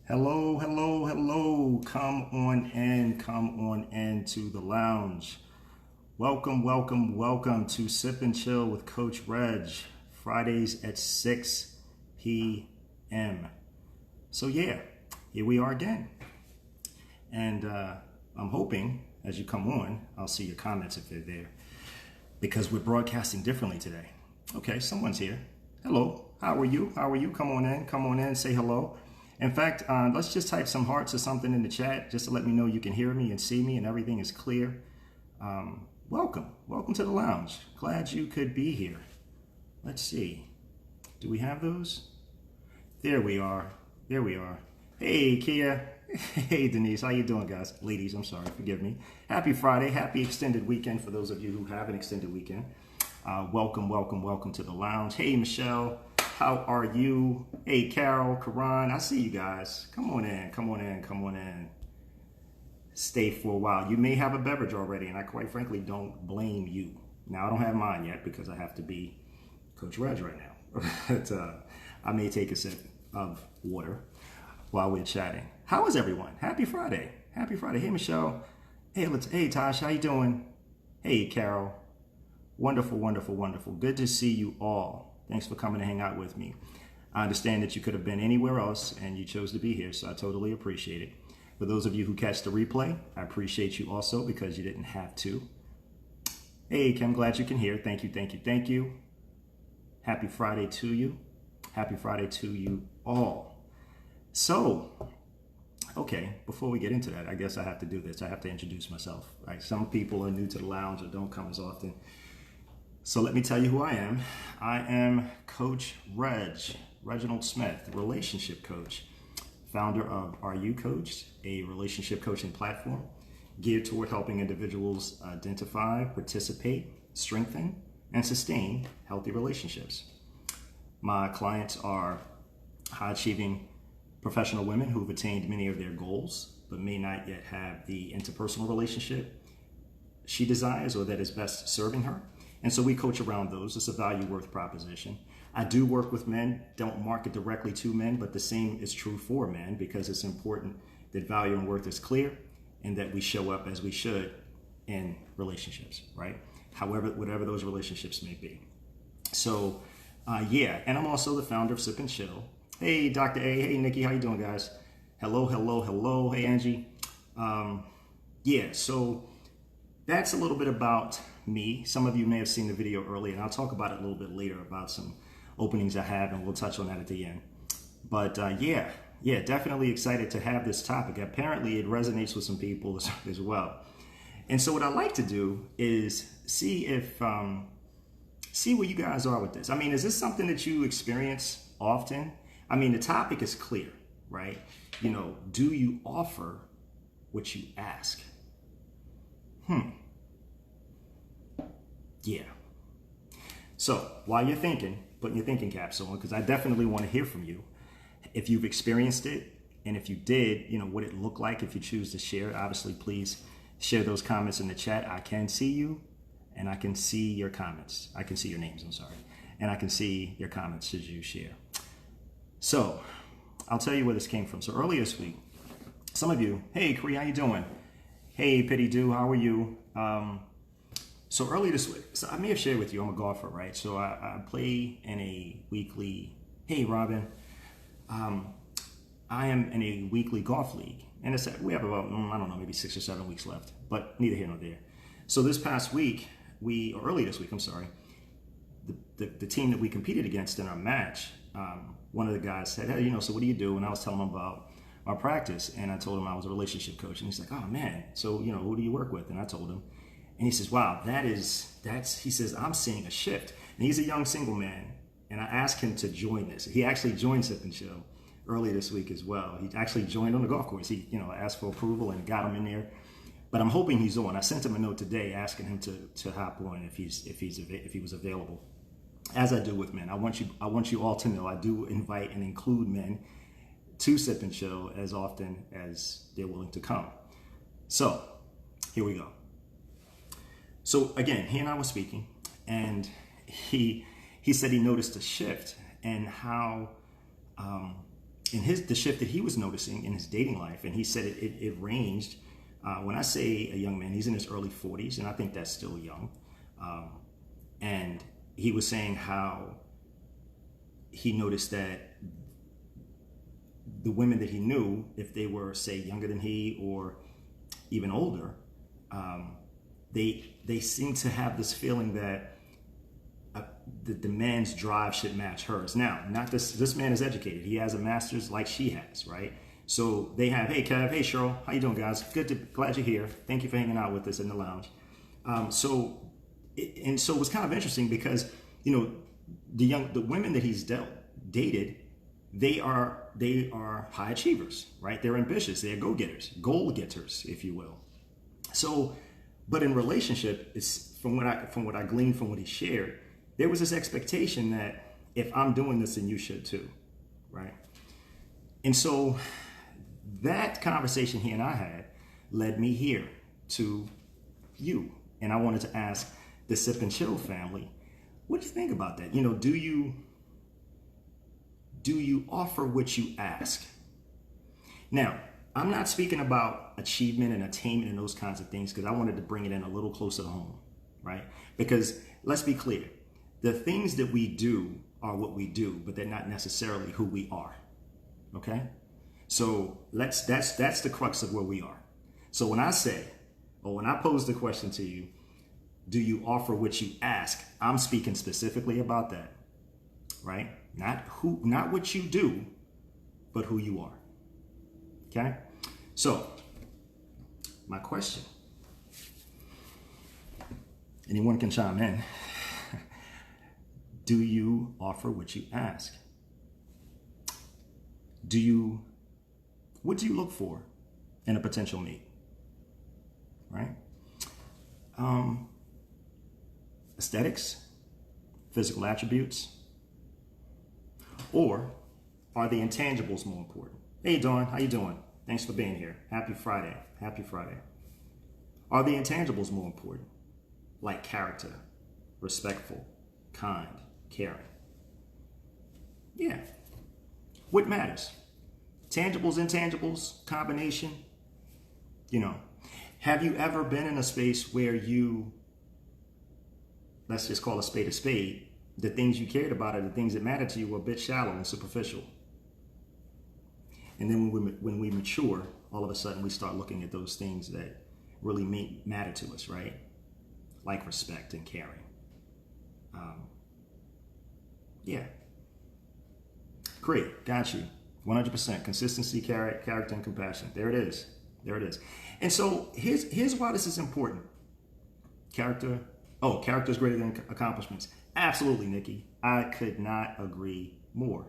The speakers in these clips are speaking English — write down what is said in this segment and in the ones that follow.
Hello, hello, hello. Come on in to the lounge. Welcome, welcome, welcome to Sip and Chill with Coach Reg, Fridays at 6 p.m. So yeah, here we are again. And I'm hoping as you come on, I'll see your comments if they're there, because we're broadcasting differently today. Okay, someone's here. Hello, how are you? How are you? Come on in, say hello. In fact, let's just type some hearts or something in the chat just to let me know you can hear me and see me and everything is clear. Welcome to the lounge. Glad you could be here. Let's see. Do we have those? There we are. Hey, Kia. Hey, Denise. How you doing, guys? Ladies, I'm sorry. Forgive me. Happy Friday. Happy extended weekend for those of you who have an extended weekend. Welcome to the lounge. Hey, Michelle. How are you? Hey, Carol, Karan. I see you guys. Come on in. Stay for a while. You may have a beverage already, and I quite frankly don't blame you. Now, I don't have mine yet because I have to be Coach Reg right now. But I may take a sip of water while we're chatting. How is everyone? Happy Friday. Hey, Michelle. Hey, Tosh. How you doing? Hey, Carol. Wonderful. Good to see you all. Thanks for coming to hang out with me. I understand that you could have been anywhere else and you chose to be here, so I totally appreciate it. For those of you who catch the replay, I appreciate you also because you didn't have to. Hey, Kim, glad you can hear. Thank you. Happy Friday to you. Happy Friday to you all. So, okay, before we get into that, I guess I have to do this. I have to introduce myself. Right? Some people are new to the lounge or don't come as often. So let me tell you who I am. I am Coach Reg, Reginald Smith, relationship coach, founder of Are You Coached, a relationship coaching platform geared toward helping individuals identify, participate, strengthen, and sustain healthy relationships. My clients are high-achieving professional women who've attained many of their goals, but may not yet have the interpersonal relationship she desires or that is best serving her. And so we coach around those. It's a value worth proposition. I do work with men, don't market directly to men, but the same is true for men because it's important that value and worth is clear and that we show up as we should in relationships, right? However, whatever those relationships may be. So, and I'm also the founder of Sip and Chill. Hey, Dr. A. Hey, Nikki. How you doing, guys? Hello. Hey, Angie. So that's a little bit about me. Some of you may have seen the video earlier, and I'll talk about it a little bit later about some openings I have, and we'll touch on that at the end. But definitely excited to have this topic. Apparently, it resonates with some people as well. And so what I like to do is see where you guys are with this. I mean, is this something that you experience often? I mean, the topic is clear, right? Do you offer what you ask? Yeah. So while you're thinking, putting your thinking caps on, because I definitely want to hear from you. If you've experienced it, and if you did, what it looked like if you choose to share. Obviously, please share those comments in the chat. I can see you, and I can see your comments. I can see your names, I'm sorry. And I can see your comments as you share. So I'll tell you where this came from. So earlier this week, some of you, hey, Cree, how you doing? Hey, Pity Doo, how are you? So early this week, so I may have shared with you, I'm a golfer, right? So I play in a weekly, hey, Robin, I am in a weekly golf league. And we have about, maybe 6 or 7 weeks left, but neither here nor there. So this past week, early this week, I'm sorry, the team that we competed against in our match, one of the guys said, hey, so what do you do? And I was telling him about our practice, and I told him I was a relationship coach. And he's like, oh, man, so, who do you work with? And I told him. And he says, wow, he says, I'm seeing a shift. And he's a young single man. And I asked him to join this. He actually joined Sip and Chill early this week as well. He actually joined on the golf course. He, asked for approval and got him in there. But I'm hoping he's on. I sent him a note today asking him to hop on if he was available. As I do with men. I want you all to know I do invite and include men to Sip and Chill as often as they're willing to come. So here we go. So again, he and I were speaking, and he said he noticed a shift in how and the shift that he was noticing in his dating life, and he said it ranged. When I say a young man, he's in his early 40s, and I think that's still young. And he was saying how he noticed that the women that he knew, if they were, say, younger than he or even older, they seem to have this feeling that the man's drive should match hers. Now, not this man is educated. He has a master's like she has, right? So they have, hey Kev, hey Cheryl, how you doing, guys? Glad you're here. Thank you for hanging out with us in the lounge. So it was kind of interesting because, you know, the women that he's dated, they are high achievers, right? They're ambitious. They're go-getters, goal-getters, if you will. So, but in relationship, it's from what I gleaned from what he shared, there was this expectation that if I'm doing this, then you should too, right? And so that conversation he and I had led me here to you. And I wanted to ask the Sip and Chill family, what do you think about that? You know, do you offer what you ask? Now, I'm not speaking about achievement and attainment and those kinds of things, because I wanted to bring it in a little closer to home, right? Because let's be clear, the things that we do are what we do, but they're not necessarily who we are, okay? So that's the crux of where we are. So when I say, or when I pose the question to you, do you offer what you ask? I'm speaking specifically about that, right? Not what you do, but who you are. Okay? So, my question. Anyone can chime in. Do you offer what you ask? What do you look for in a potential mate? Right? Aesthetics, physical attributes, or are the intangibles more important? Hey Dawn, how you doing? Thanks for being here. Happy Friday. Happy Friday. Are the intangibles more important? Like character, respectful, kind, caring. Yeah. What matters? Tangibles, intangibles, combination. You know, have you ever been in a space where let's just call a spade, the things you cared about or the things that mattered to you were a bit shallow and superficial? And then when we mature, all of a sudden we start looking at those things that really matter to us, right? Like respect and caring. Yeah. Great, got you. 100%. Consistency, character, and compassion. There it is. There it is. And so here's why this is important. Character is greater than accomplishments. Absolutely, Nikki. I could not agree more.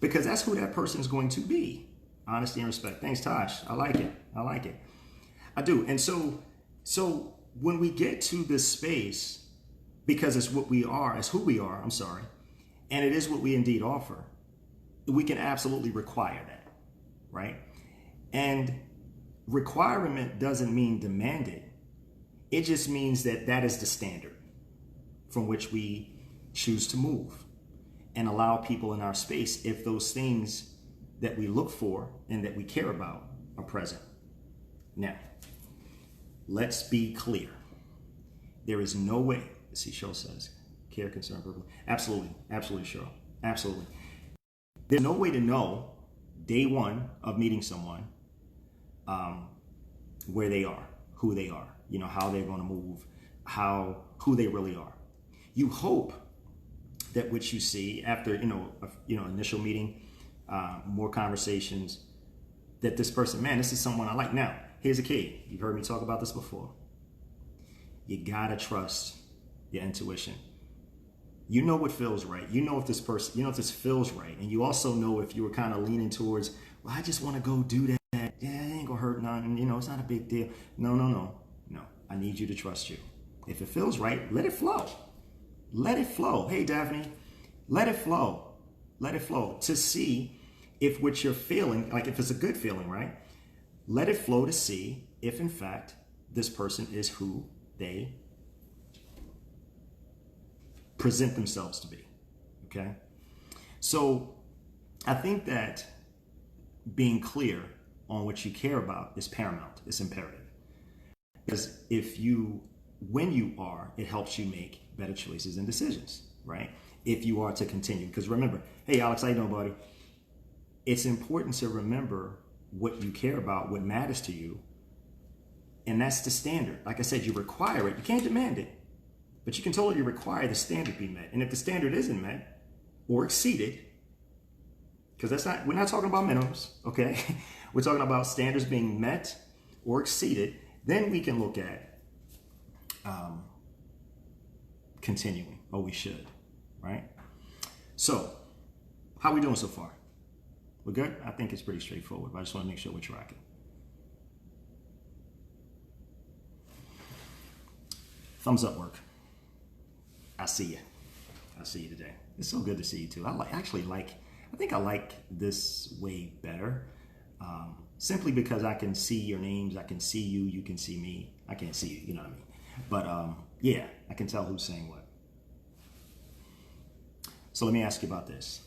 Because that's who that person is going to be. Honesty and respect. Thanks, Tosh. I like it. I like it. I do. And so when we get to this space, because it's what we are, it's who we are, and it is what we indeed offer, we can absolutely require that, right? And requirement doesn't mean demanded. It just means that is the standard from which we choose to move and allow people in our space if those things that we look for and that we care about are present. Now, let's be clear. There is no way, see, Cheryl says, care, concern, purpose. Absolutely, Cheryl, absolutely. There's no way to know day one of meeting someone where they are, who they are, you know, how they're going to move, who they really are. You hope that what you see after, initial meeting, more conversations, that this person, man, this is someone I like. Now, here's a key. You've heard me talk about this before. You gotta trust your intuition. You know what feels right. You know if this feels right. And you also know if you were kind of leaning towards, well, I just want to go do that. Yeah, it ain't gonna hurt nothing. It's not a big deal. No. I need you to trust you. If it feels right, let it flow. Let it flow. Hey, Daphne, let it flow. Let it flow to see if what you're feeling, like if it's a good feeling, right? Let it flow to see if in fact this person is who they present themselves to be, okay? So I think that being clear on what you care about is paramount. It's imperative. Because when you are, it helps you make better choices and decisions, right? If you are to continue. Because remember, hey, Alex, how you doing, buddy? It's important to remember what you care about, what matters to you. And that's the standard. Like I said, you require it. You can't demand it, but you can totally require the standard be met. And if the standard isn't met or exceeded, because we're not talking about minimums, okay? We're talking about standards being met or exceeded. Then we can look at continuing, or we should, right? So, how are we doing so far? We're good? I think it's pretty straightforward, but I just want to make sure we're tracking. Thumbs up work. I see you. I see you today. It's so good to see you too. I think I like this way better. Simply because I can see your names, I can see you, you can see me. I can't see you, you know what I mean? But yeah, I can tell who's saying what. So let me ask you about this.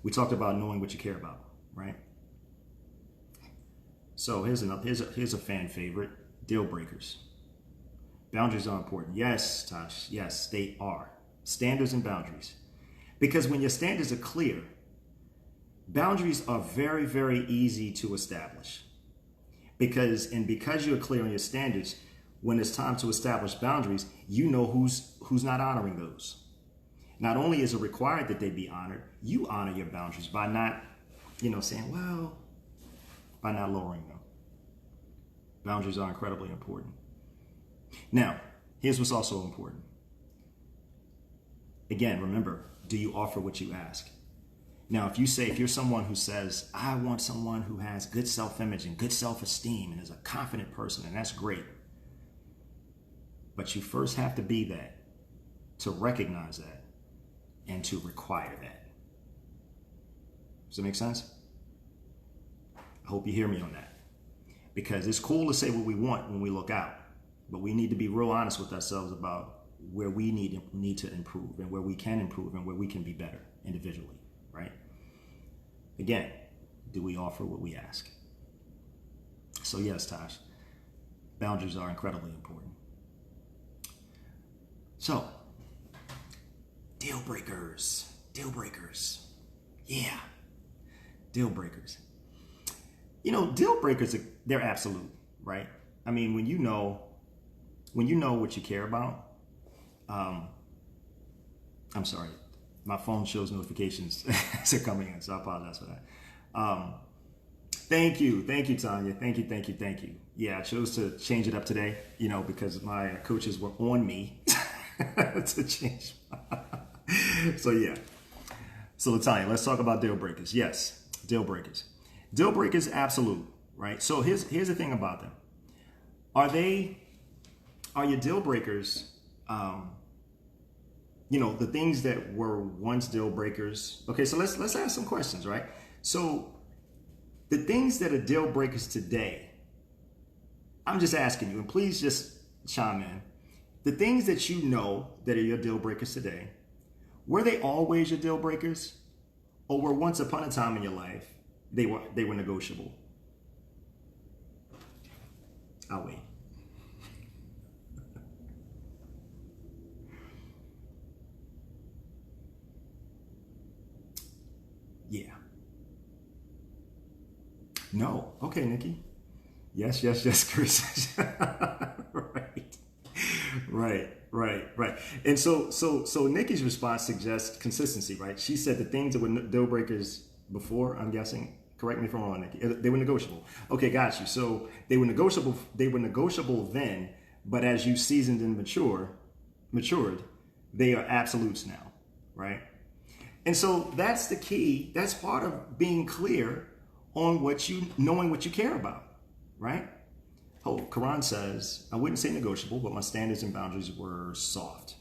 We talked about knowing what you care about, right? So here's a fan favorite, deal breakers. Boundaries are important. Yes, Tosh, yes, they are. Standards and boundaries. Because when your standards are clear, boundaries are very, very easy to establish. Because you're clear on your standards, when it's time to establish boundaries, you know who's not honoring those. Not only is it required that they be honored, you honor your boundaries by not, saying, well, by not lowering them. Boundaries are incredibly important. Now, here's what's also important. Again, remember, do you offer what you ask? Now, if you're someone who says, I want someone who has good self-image and good self-esteem and is a confident person, and that's great. But you first have to be that, to recognize that, and to require that. Does that make sense? I hope you hear me on that. Because it's cool to say what we want when we look out, but we need to be real honest with ourselves about where we need to improve and where we can improve and where we can be better individually, right? Again, do we offer what we ask? So yes, Tosh, boundaries are incredibly important. So, deal breakers. Yeah, deal breakers. Deal breakers, they're absolute, right? I mean, when you know what you care about, I'm sorry, my phone shows notifications as they're coming in, so I apologize for that. Thank you, Tanya. Thank you. Yeah, I chose to change it up today, because my coaches were on me to change. So yeah. So Tanya, let's talk about deal breakers. Yes, deal breakers. Deal breakers, absolute, right? So here's the thing about them. Are your deal breakers, the things that were once deal breakers? Okay, so let's ask some questions, right? So the things that are deal breakers today, I'm just asking you, and please just chime in. The things that you know that are your deal breakers today, were they always your deal breakers? Or were once upon a time in your life, they were negotiable? I'll wait. Yeah. No. Okay, Nikki. Yes, Chris. Right. And so Nikki's response suggests consistency, right? She said the things that were deal breakers before, I'm guessing, correct me if I'm wrong, Nikki, they were negotiable. Okay, got you. So they were negotiable then, but as you seasoned and matured, they are absolutes now, right? And so that's the key. That's part of being clear on knowing what you care about, right? Oh, Quran says, I wouldn't say negotiable, but my standards and boundaries were soft.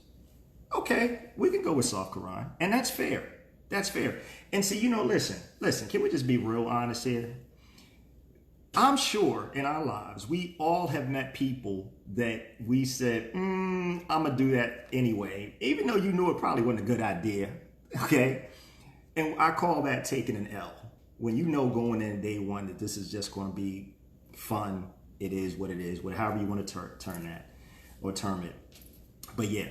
Okay, we can go with soft, Quran. And that's fair. That's fair. And see, listen, can we just be real honest here? I'm sure in our lives, we all have met people that we said, I'm going to do that anyway, even though you knew it probably wasn't a good idea. Okay. And I call that taking an L. When you know going in day one that this is just going to be fun, it is what it is, however you want to turn that or term it. But yeah.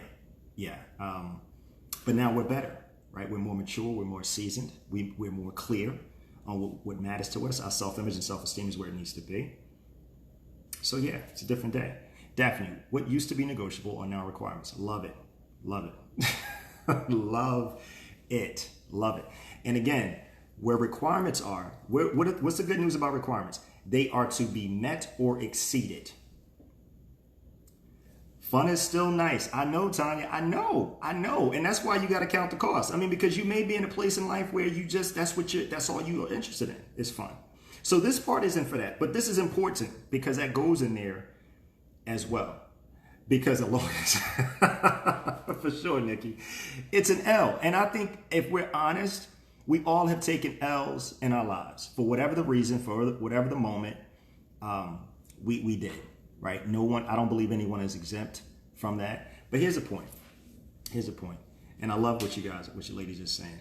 But now we're better, right? We're more mature, we're more seasoned, we're more clear on what matters to us. Our self-image and self-esteem is where it needs to be. So yeah, it's a different day. Daphne, what used to be negotiable are now requirements. Love it. Love it. Love it. Love it. And again, where requirements are, what's the good news about requirements? They are to be met or exceeded. Fun is still nice. I know, Tanya. I know. And that's why you got to count the cost. I mean, because you may be in a place in life where you just, that's all you are interested in is fun. So this part isn't for that, but this is important because that goes in there as well. Because along for sure, Nikki, it's an L. And I think if we're honest, we all have taken L's in our lives for whatever the reason, for whatever the moment. We did, right? No one, I don't believe anyone is exempt from that. But here's the point. And I love what you ladies are saying.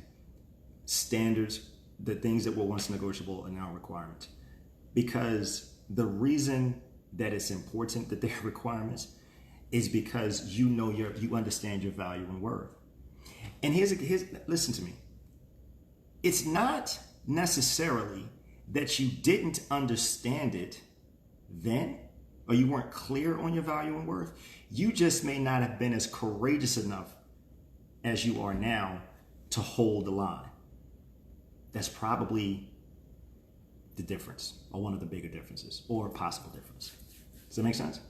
Standards, the things that were once negotiable are now requirements. Because the reason that it's important that they're requirements is because you understand your value and worth. And here's listen to me. It's not necessarily that you didn't understand it then, or you weren't clear on your value and worth. You just may not have been as courageous enough as you are now to hold the line. That's probably the difference, or one of the bigger differences, or a possible difference. Does that make sense?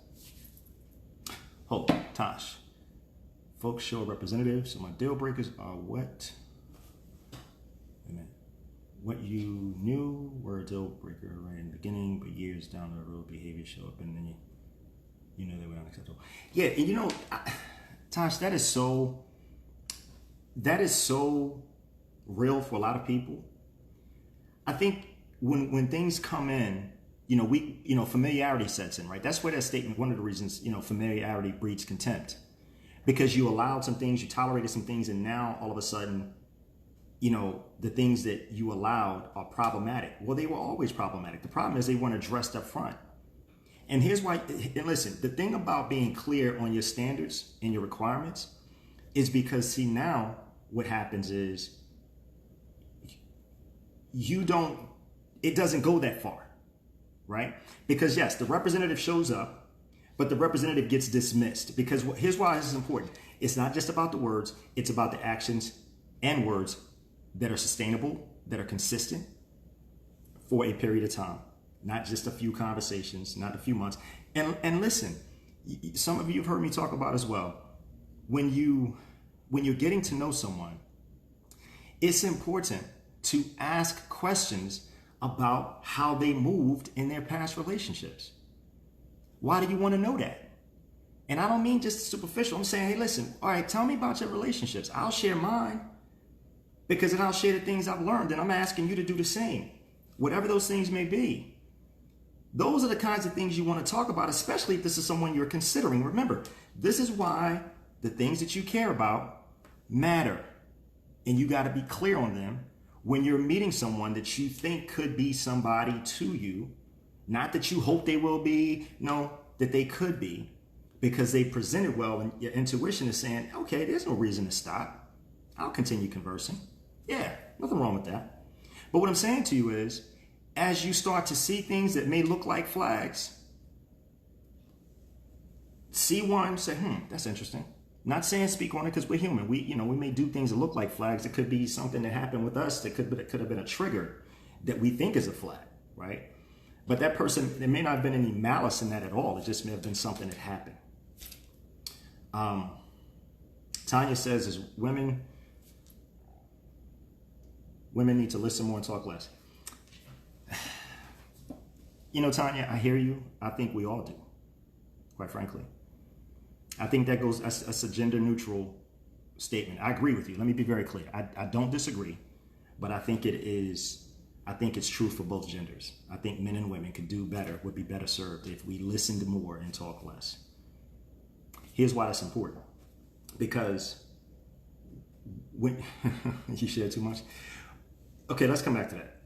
Oh, Tosh. Folks show representatives, so my deal breakers are what? Wait a minute. What you knew were a deal breaker right in the beginning, but years down the road, behavior show up, and then you know they were unacceptable. Yeah, and Tosh, that is so real for a lot of people. I think when things come in, familiarity sets in, right? That's where that statement, one of the reasons, familiarity breeds contempt. Because you allowed some things, you tolerated some things, and now all of a sudden, the things that you allowed are problematic. Well, they were always problematic. The problem is they weren't addressed up front. And here's why, and listen, the thing about being clear on your standards and your requirements is because, see, now what happens is it doesn't go that far, right? Because yes, the representative shows up, but the representative gets dismissed. Because here's why this is important. It's not just about the words, it's about the actions and words that are sustainable, that are consistent for a period of time, not just a few conversations, not a few months. And listen, some of you have heard me talk about as well. When you're getting to know someone, it's important to ask questions about how they moved in their past relationships. Why do you want to know that? And I don't mean just superficial. I'm saying, hey, listen, all right, tell me about your relationships. I'll share mine, because then I'll share the things I've learned, and I'm asking you to do the same, whatever those things may be. Those are the kinds of things you want to talk about, especially if this is someone you're considering. Remember, this is why the things that you care about matter, and you got to be clear on them when you're meeting someone that you think could be somebody to you. Not that you hope they will be, no, that they could be, because they presented well, and your intuition is saying, okay, there's no reason to stop. I'll continue conversing. Yeah, nothing wrong with that. But what I'm saying to you is, as you start to see things that may look like flags, see one, say, that's interesting. Not saying speak on it, because we're human. We may do things that look like flags. It could be something that happened with us that could have been a trigger that we think is a flag, right? But that person, there may not have been any malice in that at all. It just may have been something that happened. Tanya says, as women need to listen more and talk less. Tanya, I hear you. I think we all do, quite frankly. I think that's a gender neutral statement. I agree with you. Let me be very clear. I don't disagree, but I think I think it's true for both genders. I think men and women could do better, would be better served if we listened more and talk less. Here's why that's important. Because when you share too much. Okay, let's come back to that.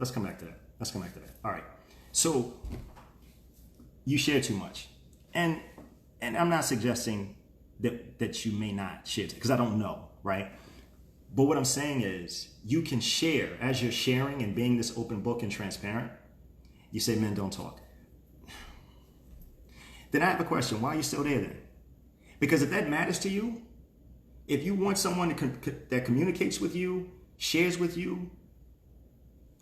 All right. So you share too much. And I'm not suggesting that you may not share, because I don't know, right? But what I'm saying is you can share as you're sharing and being this open book and transparent. You say men don't talk. Then I have a question. Why are you still there then? Because if that matters to you, if you want someone that communicates with you, shares with you,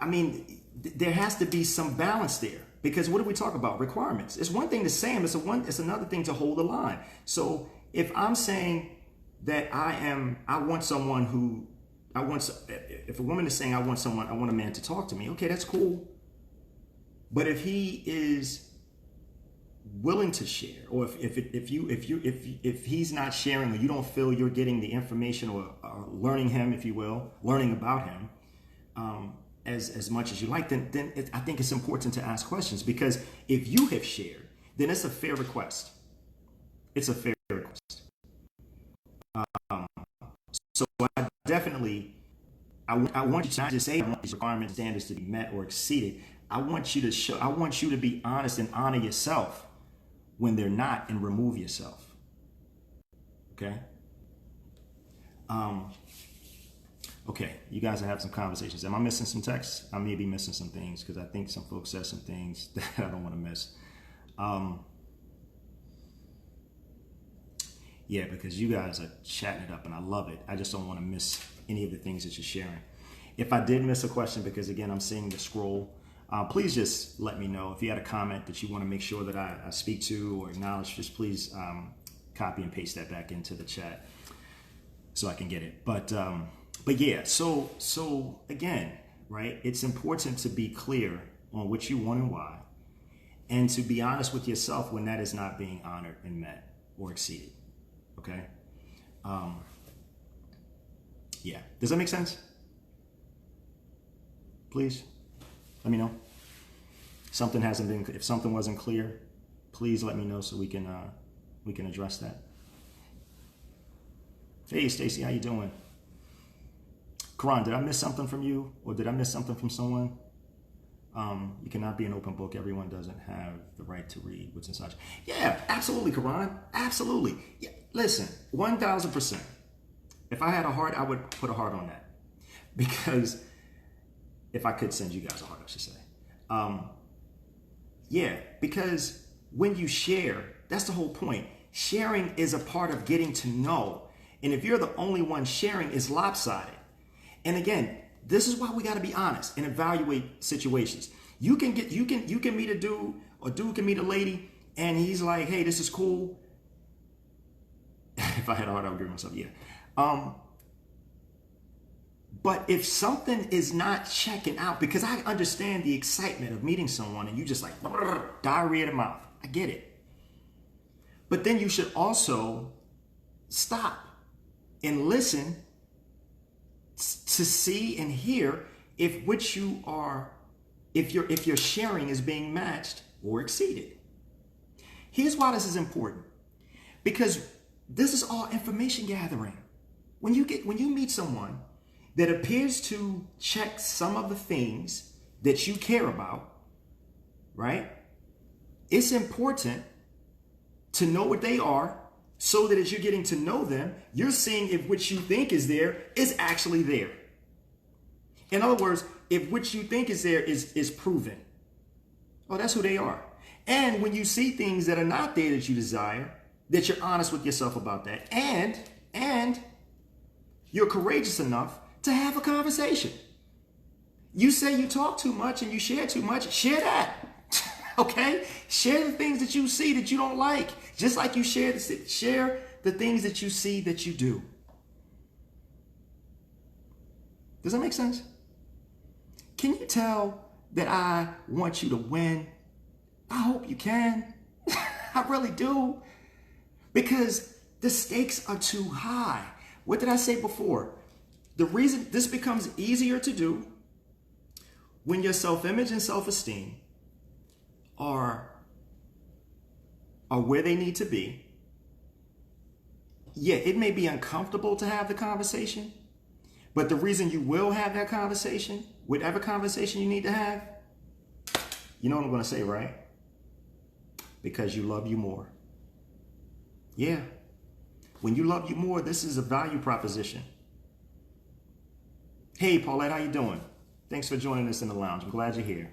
I mean, there has to be some balance there. Because what do we talk about? Requirements. It's one thing to say them. It's another thing to hold the line. So if I'm saying that I want someone who, if a woman is saying I want a man to talk to me, okay, that's cool. But if he is willing to share, or if he's not sharing, or you don't feel you're getting the information or learning him, if you will, learning about him, as much as you like, then I think it's important to ask questions, because if you have shared, then it's a fair request. It's a fair request. So I definitely, I want you to not just say I want these requirements, standards to be met or exceeded. I want you to be honest and honor yourself when they're not, and remove yourself. Okay? Okay, you guys have some conversations. Am I missing some texts? I may be missing some things, because I think some folks said some things that I don't want to miss. Yeah, because you guys are chatting it up and I love it. I just don't want to miss any of the things that you're sharing. If I did miss a question, because again, I'm seeing the scroll, please just let me know. If you had a comment that you want to make sure that I speak to or acknowledge, just please copy and paste that back into the chat so I can get it. But yeah, so again, right? It's important to be clear on what you want and why, and to be honest with yourself when that is not being honored and met or exceeded. Okay. Yeah. Does that make sense? Please let me know. If something wasn't clear, please let me know so we can address that. Hey, Stacy, how you doing? Karan, did I miss something from you, or did I miss something from someone? You cannot be an open book. Everyone doesn't have the right to read what's inside. Yeah, absolutely, Karan. Absolutely. Yeah, listen, 1000%. If I had a heart, I would put a heart on that. Because if I could send you guys a heart, I should say. Yeah, because when you share, that's the whole point. Sharing is a part of getting to know. And if you're the only one sharing, it's lopsided. And again, this is why we got to be honest and evaluate situations. You can meet a dude, or dude can meet a lady, and he's like, "Hey, this is cool." If I had a heart, I would agree with myself. Yeah. But if something is not checking out, because I understand the excitement of meeting someone, and you just like diarrhea in the mouth. I get it. But then you should also stop and listen to see and hear if your sharing is being matched or exceeded. Here's why this is important. Because this is all information gathering. When you meet someone that appears to check some of the things that you care about, right? It's important to know what they are, so that as you're getting to know them, you're seeing if what you think is there is actually there. In other words, if what you think is there is proven. Oh, that's who they are. And when you see things that are not there that you desire, that you're honest with yourself about that. And you're courageous enough to have a conversation. You say you talk too much and you share too much, share that. Okay? Share the things that you see that you don't like. Just like you share the things that you see that you do. Does that make sense? Can you tell that I want you to win? I hope you can. I really do. Because the stakes are too high. What did I say before? The reason this becomes easier to do when your self-image and self-esteem are where they need to be, yeah, it may be uncomfortable to have the conversation, but the reason you will have that conversation, whatever conversation you need to have, you know what I'm going to say, right? Because you love you more. Yeah. When you love you more, this is a value proposition. Hey, Paulette, how you doing? Thanks for joining us in the lounge. I'm glad you're here.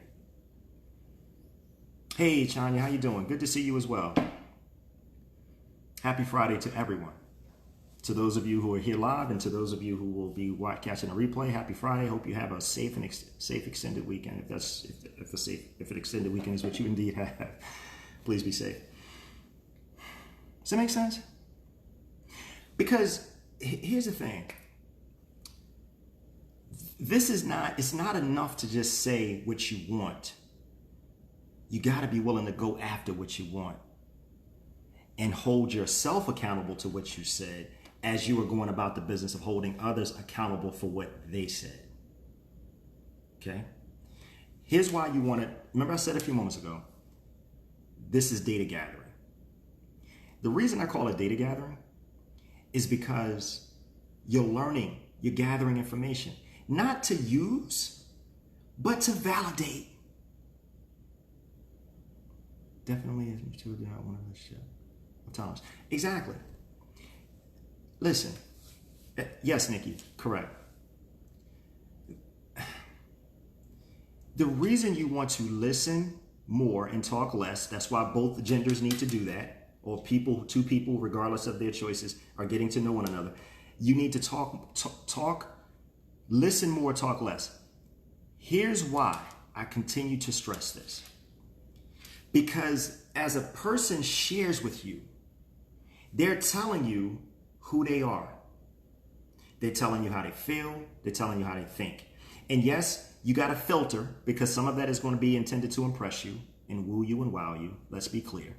Hey, Chanya, how you doing? Good to see you as well. Happy Friday to everyone. To those of you who are here live and to those of you who will be catching a replay, happy Friday. Hope you have a safe and safe extended weekend. If an extended weekend is what you indeed have, please be safe. Does that make sense? Because here's the thing. It's not enough to just say what you want. You got to be willing to go after what you want and hold yourself accountable to what you said as you are going about the business of holding others accountable for what they said. Okay? Here's why you want to, remember I said a few moments ago, this is data gathering. The reason I call it data gathering is because you're learning, you're gathering information, not to use, but to validate. Definitely as mature, do not want to shit. Thomas. Exactly. Listen. Yes, Nikki, correct. The reason you want to listen more and talk less, that's why both genders need to do that, or two people, regardless of their choices, are getting to know one another. You need to talk, listen more, talk less. Here's why I continue to stress this. Because as a person shares with you, they're telling you who they are. They're telling you how they feel. They're telling you how they think. And yes, you got to filter because some of that is going to be intended to impress you and woo you and wow you. Let's be clear.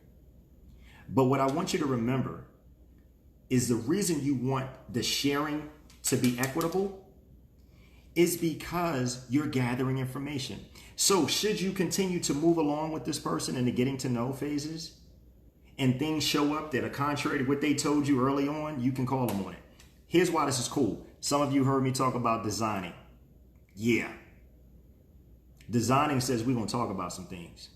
But what I want you to remember is the reason you want the sharing to be equitable is because you're gathering information. So should you continue to move along with this person in the getting to know phases and things show up that are contrary to what they told you early on, you can call them on it. Here's why this is cool. Some of you heard me talk about designing. Yeah. Designing says we're going to talk about some things.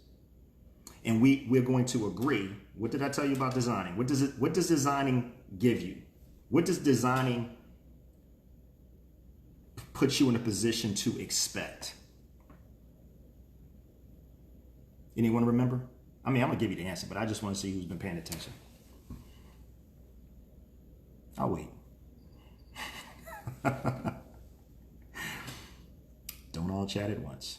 And we're going to agree. What did I tell you about designing? What does designing give you? What does designing put you in a position to expect? Anyone remember? I mean, I'm going to give you the answer, but I just want to see who's been paying attention. I'll wait. Don't all chat at once.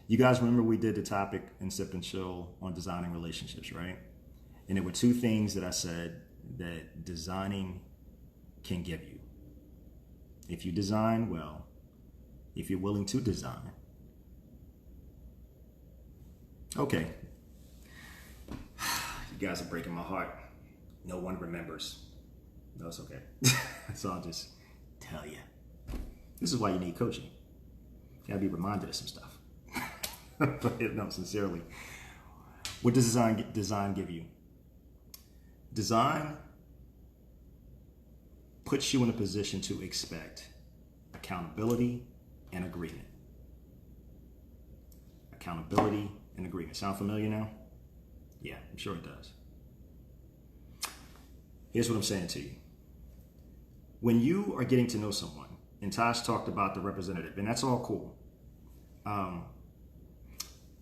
You guys remember we did the topic in Sip and Chill on designing relationships, right? And there were two things that I said that designing can give you. If you design well, if you're willing to design. Okay. You guys are breaking my heart. No one remembers. No, it's okay. So I'll just tell you. This is why you need coaching. You gotta be reminded of some stuff. But no, sincerely. What does design give you? Design puts you in a position to expect accountability and agreement. Accountability and agreement. Sound familiar now? Yeah, I'm sure it does. Here's what I'm saying to you. When you are getting to know someone, and Tosh talked about the representative, and that's all cool.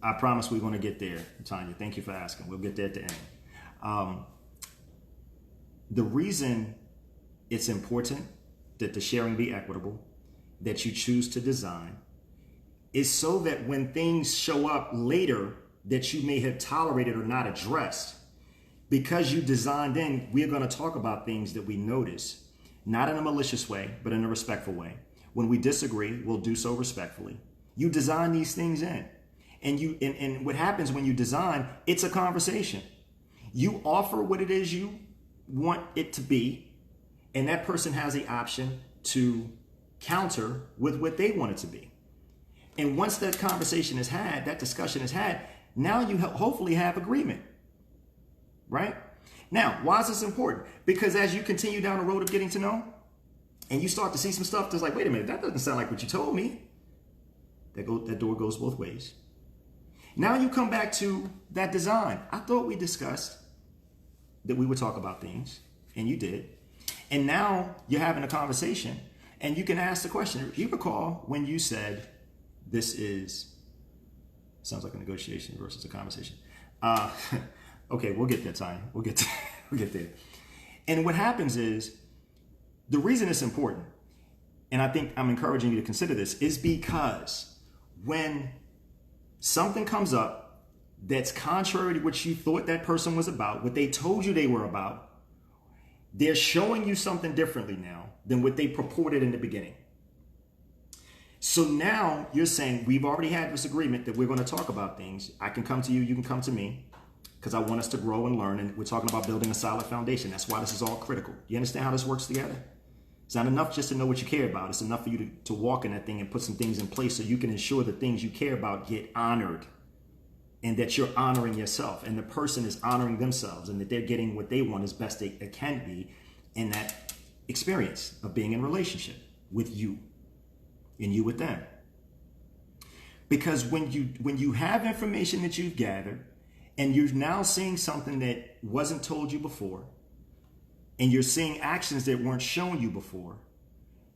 I promise we're going to get there, Tanya. Thank you for asking. We'll get there at the end. The reason it's important that the sharing be equitable, that you choose to design, is so that when things show up later that you may have tolerated or not addressed, because you designed in, we're going to talk about things that we notice, not in a malicious way, but in a respectful way. When we disagree, we'll do so respectfully. You design these things in. And what happens when you design, it's a conversation. You offer what it is you want it to be, and that person has the option to counter with what they want it to be. And once that conversation is had, that discussion is had, now you hopefully have agreement, right? Now, why is this important? Because as you continue down the road of getting to know, and you start to see some stuff that's like, wait a minute, that doesn't sound like what you told me. That door goes both ways. Now you come back to that design. I thought we discussed that we would talk about things, and you did. And now you're having a conversation, and you can ask the question. You recall when you said, this sounds like a negotiation versus a conversation. Okay, we'll get there, Tanya. We'll get there. And what happens is, the reason it's important, and I think I'm encouraging you to consider this, is because when something comes up that's contrary to what you thought that person was about, what they told you they were about, they're showing you something differently now than what they purported in the beginning. So now you're saying, we've already had this agreement that we're going to talk about things. I can come to you, you can come to me, because I want us to grow and learn, and we're talking about building a solid foundation. That's why this is all critical. You understand how this works together? It's not enough just to know what you care about. It's enough for you to walk in that thing and put some things in place so you can ensure the things you care about get honored, and that you're honoring yourself, and the person is honoring themselves, and that they're getting what they want as best they can be in that experience of being in relationship with you and you with them. Because when you have information that you've gathered, and you're now seeing something that wasn't told you before, and you're seeing actions that weren't shown you before,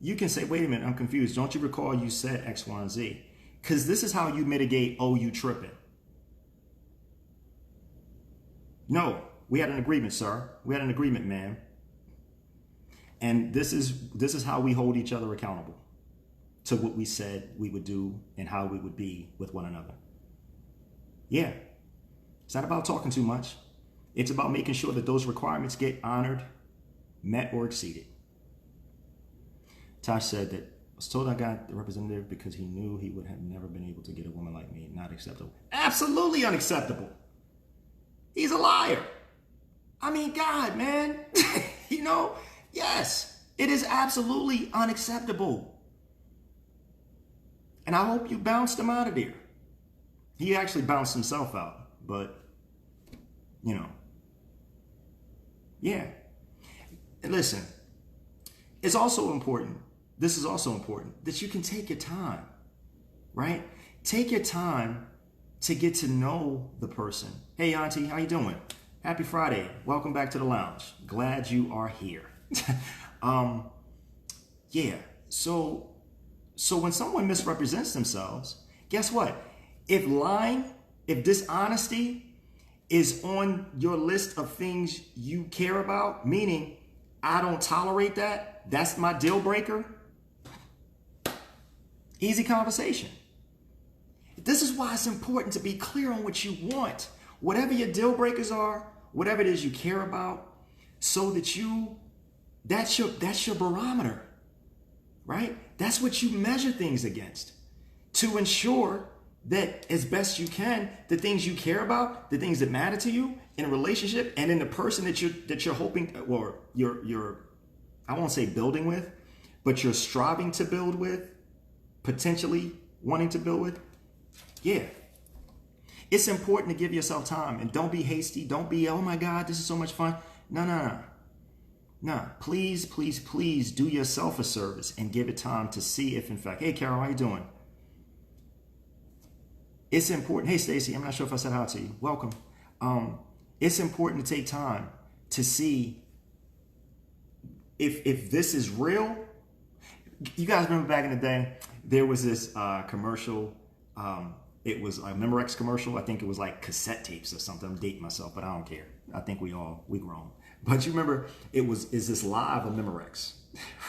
you can say, wait a minute, I'm confused. Don't you recall you said X, Y, and Z? Because this is how you mitigate, oh, you tripping. No, we had an agreement, sir. We had an agreement, ma'am. And this is how we hold each other accountable to what we said we would do and how we would be with one another. Yeah. It's not about talking too much. It's about making sure that those requirements get honored, met, or exceeded. Tosh said that, I was told I got the representative because he knew he would have never been able to get a woman like me. Not acceptable. Absolutely unacceptable. He's a liar. I mean, God, man. Yes, it is absolutely unacceptable. And I hope you bounced him out of there. He actually bounced himself out, but, yeah. And listen, it's also important, this is also important, that you can take your time, right? Take your time to get to know the person. Hey, Auntie, how you doing? Happy Friday. Welcome back to the lounge. Glad you are here. Yeah. So when someone misrepresents themselves, guess what? If lying, if dishonesty is on your list of things you care about, meaning I don't tolerate that, that's my deal breaker, easy conversation. This is why it's important to be clear on what you want. Whatever your deal breakers are, whatever it is you care about, so that that's your barometer, right? That's what you measure things against to ensure that as best you can, the things you care about, the things that matter to you in a relationship and in the person that you're hoping, or you're I won't say building with, but you're striving to build with, potentially wanting to build with. Yeah. It's important to give yourself time, and don't be hasty. Don't be, oh my God, this is so much fun. No. Please do yourself a service and give it time to see if in fact, hey Carol, how you doing? It's important. Hey Stacy, I'm not sure if I said hi to you. Welcome. It's important to take time to see if this is real. You guys remember back in the day, there was this commercial. It was a Memorex commercial. I think it was like cassette tapes or something. I'm dating myself, but I don't care. I think we grown. But you remember, is this live or Memorex,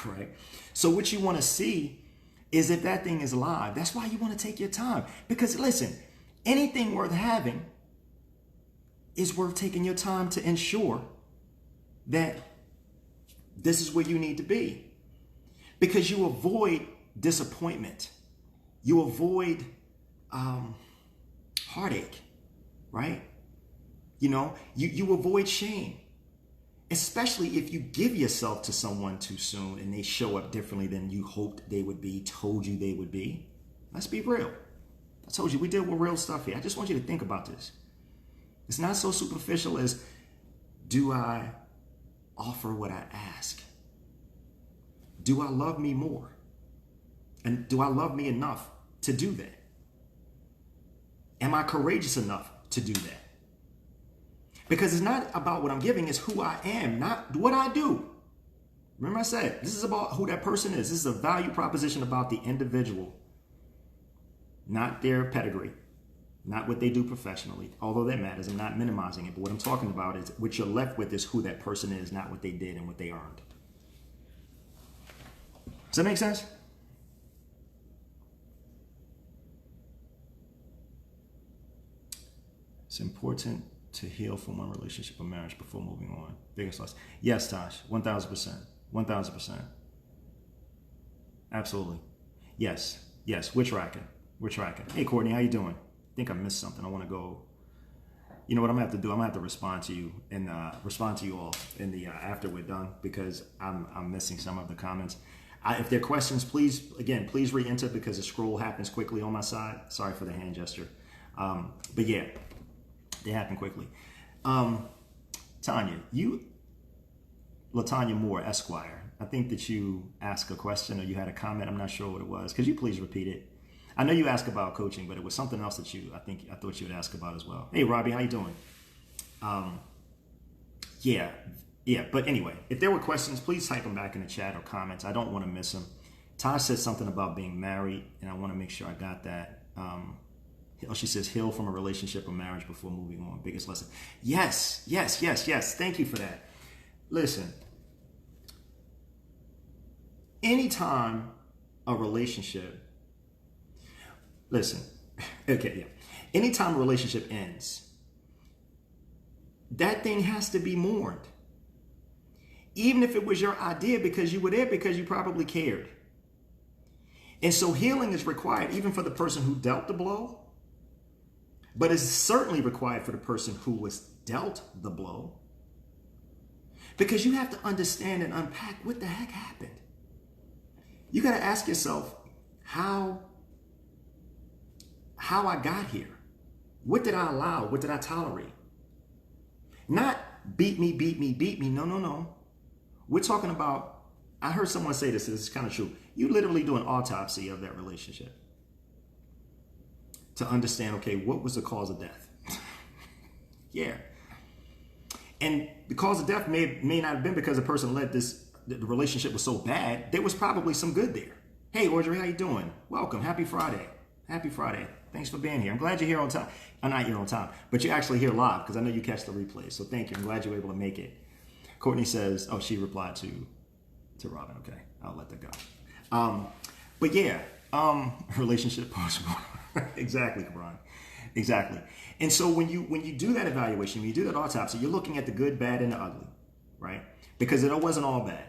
right? So what you want to see is if that thing is live. That's why you want to take your time. Because listen, anything worth having is worth taking your time to ensure that this is where you need to be. Because you avoid disappointment. You avoid heartache, right? You avoid shame. Especially if you give yourself to someone too soon and they show up differently than you hoped they would be, told you they would be. Let's be real. I told you we deal with real stuff here. I just want you to think about this. It's not so superficial as, do I offer what I ask? Do I love me more? And do I love me enough to do that? Am I courageous enough to do that? Because it's not about what I'm giving, it's who I am, not what I do. Remember I said, this is about who that person is. This is a value proposition about the individual, not their pedigree, not what they do professionally, although that matters. I'm not minimizing it, but what I'm talking about is what you're left with is who that person is, not what they did and what they earned. Does that make sense? It's important to heal from one relationship or marriage before moving on. Biggest loss. Yes, Tosh, 1,000%. 1,000%. Absolutely. Yes. Yes. We're tracking. We're tracking. Hey, Courtney, how you doing? I think I missed something. I want to go. You know what I'm going to have to do? I'm going to have to respond to you and respond to you all in the after we're done, because I'm missing some of the comments. If there are questions, please re-enter, because the scroll happens quickly on my side. Sorry for the hand gesture. But yeah, they happen quickly. Tanya, LaTanya Moore, Esquire, I think that you asked a question or you had a comment. I'm not sure what it was. Could you please repeat it? I know you asked about coaching, but it was something else that I thought you would ask about as well. Hey, Robbie, how you doing? Yeah. But anyway, if there were questions, please type them back in the chat or comments. I don't want to miss them. Tosh said something about being married, and I want to make sure I got that. She says, heal from a relationship or marriage before moving on. Biggest lesson. Yes. Thank you for that. Listen, anytime a relationship, anytime a relationship ends, that thing has to be mourned. Even if it was your idea, because you were there, because you probably cared. And so healing is required even for the person who dealt the blow, but it's certainly required for the person who was dealt the blow. Because you have to understand and unpack what the heck happened. You got to ask yourself, how I got here. What did I allow? What did I tolerate? Not beat me. No. We're talking about, I heard someone say this is kind of true. You literally do an autopsy of that relationship to understand, okay, what was the cause of death? Yeah. And the cause of death may not have been because the person the relationship was so bad. There was probably some good there. Hey, Audrey, how you doing? Welcome. Happy Friday. Happy Friday. Thanks for being here. I'm glad you're here on time. I'm not here on time, but you're actually here live, because I know you catch the replay. So thank you. I'm glad you were able to make it. Courtney says, she replied to Robin. Okay, I'll let that go. But yeah, relationship post-mortem. Exactly, Cabron. Exactly. And so when you do that evaluation, when you do that autopsy, you're looking at the good, bad, and the ugly, right? Because it wasn't all bad.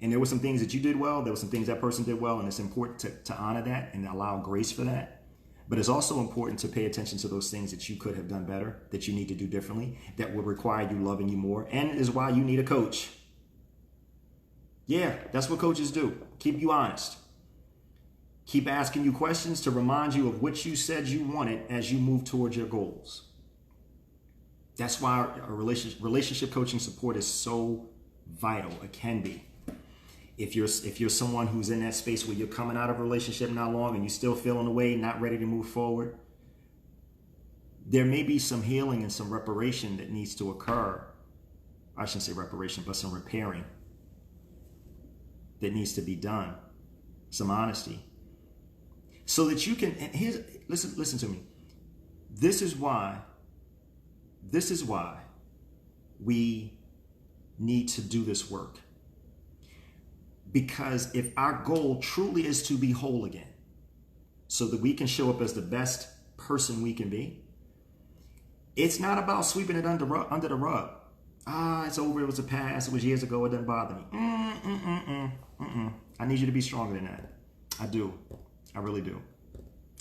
And there were some things that you did well. There were some things that person did well. And it's important to honor that and allow grace for that. But it's also important to pay attention to those things that you could have done better, that you need to do differently, that will require you loving you more, and is why you need a coach. Yeah, that's what coaches do. Keep you honest. Keep asking you questions to remind you of what you said you wanted as you move towards your goals. That's why a relationship coaching support is so vital. It can be. If you're someone who's in that space where you're coming out of a relationship not long and you're still feeling away, not ready to move forward, there may be some healing and some reparation that needs to occur. I shouldn't say reparation, but some repairing that needs to be done. Some honesty. So that you can, and listen to me. This is why we need to do this work. Because if our goal truly is to be whole again, so that we can show up as the best person we can be, it's not about sweeping it under the rug. It's over, it was a past, it was years ago, it doesn't bother me. I need you to be stronger than that. I do. I really do.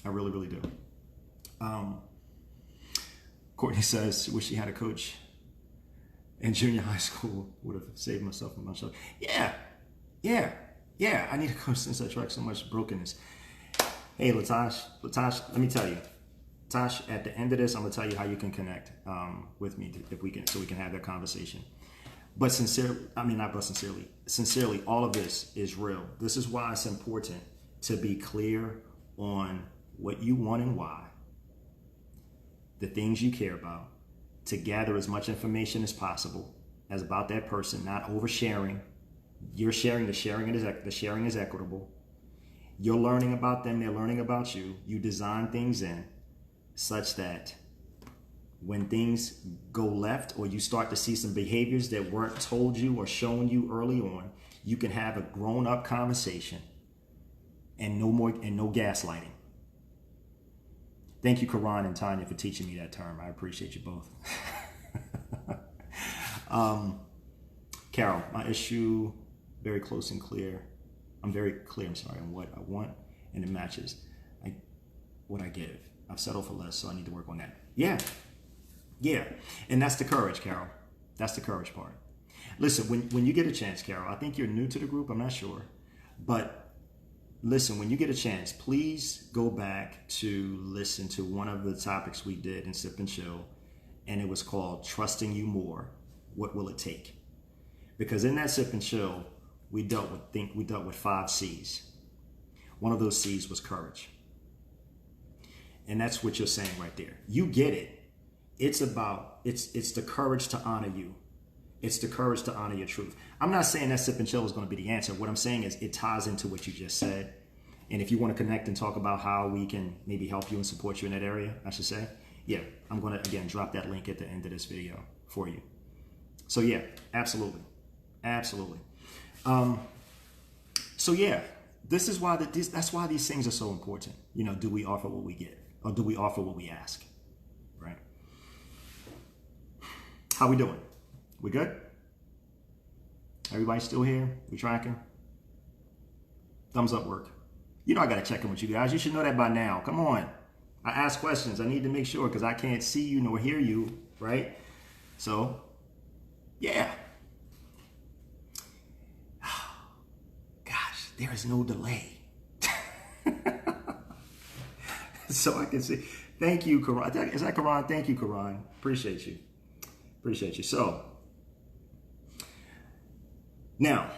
I really, really do. Courtney says, wish she had a coach in junior high school, would have saved myself from myself. Yeah. I need a coach since I track so much brokenness. Hey, Latash, let me tell you. Tosh, at the end of this, I'm gonna tell you how you can connect with me if we can, so we can have that conversation. But sincerely, all of this is real. This is why it's important to be clear on what you want and why, the things you care about, to gather as much information as possible as about that person, not oversharing. You're sharing, the sharing is equitable. You're learning about them, they're learning about you. You design things in such that when things go left or you start to see some behaviors that weren't told you or shown you early on, you can have a grown-up conversation and no gaslighting. Thank you, Karan and Tanya, for teaching me that term. I appreciate you both. Carol, my issue, very close and clear. I'm very clear, on what I want, and it matches what I give. I've settled for less, so I need to work on that. Yeah. And that's the courage, Carol. That's the courage part. Listen, when you get a chance, Carol, I think you're new to the group, I'm not sure. But listen, when you get a chance, please go back to listen to one of the topics we did in Sip and Chill, and it was called Trusting You More, What Will It Take? Because in that Sip and Chill, we dealt with 5 C's. One of those C's was courage. And that's what you're saying right there. You get it. It's the courage to honor you. It's the courage to honor your truth. I'm not saying that Sip and Chill is going to be the answer. What I'm saying is it ties into what you just said. And if you want to connect and talk about how we can maybe help you and support you in that area, I should say, yeah, I'm going to, again, drop that link at the end of this video for you. So yeah, absolutely. So yeah, this is why that's why these things are so important. You know, do we offer what we get, or do we offer what we ask? Right? How we doing? We good? Everybody still here? We tracking? Thumbs up work. You know I gotta check in with you guys. You should know that by now. Come on. I ask questions. I need to make sure because I can't see you nor hear you, right? So, yeah. Gosh, there is no delay. So I can see. Thank you, Karan. Is that Karan? Thank you, Karan. Appreciate you. So, now,